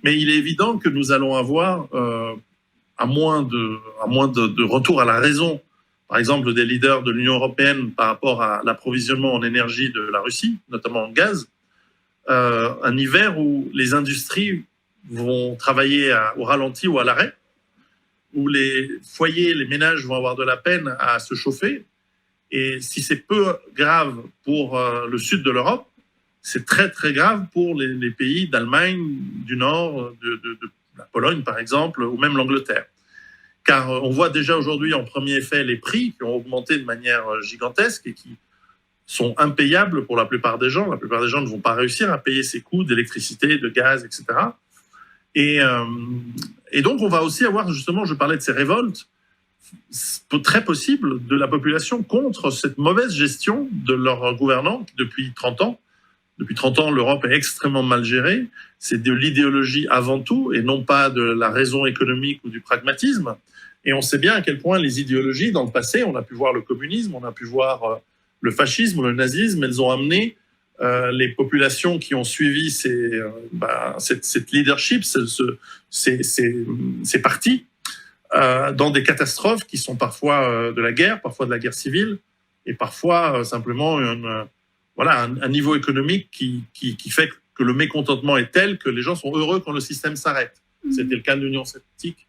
Mais il est évident que nous allons avoir, à moins de retour à la raison, par exemple des leaders de l'Union européenne par rapport à l'approvisionnement en énergie de la Russie, notamment en gaz, un hiver où les industries vont travailler au ralenti ou à l'arrêt, où les foyers, les ménages vont avoir de la peine à se chauffer. Et si c'est peu grave pour le sud de l'Europe, c'est très très grave pour les pays d'Allemagne, du Nord, de la Pologne par exemple, ou même l'Angleterre. Car on voit déjà aujourd'hui en premier effet les prix qui ont augmenté de manière gigantesque et qui sont impayables pour la plupart des gens. La plupart des gens ne vont pas réussir à payer ces coûts d'électricité, de gaz, etc. Et donc on va aussi avoir, justement, je parlais de ces révoltes, très possibles de la population contre cette mauvaise gestion de leurs gouvernants depuis 30 ans. Depuis 30 ans, l'Europe est extrêmement mal gérée. C'est de l'idéologie avant tout et non pas de la raison économique ou du pragmatisme. Et on sait bien à quel point les idéologies, dans le passé, on a pu voir le communisme, on a pu voir le fascisme, le nazisme, elles ont amené les populations qui ont suivi cette leadership, ces partis, dans des catastrophes qui sont parfois de la guerre civile, et parfois simplement un niveau économique qui fait que le mécontentement est tel que les gens sont heureux quand le système s'arrête. C'était le cas de l'Union soviétique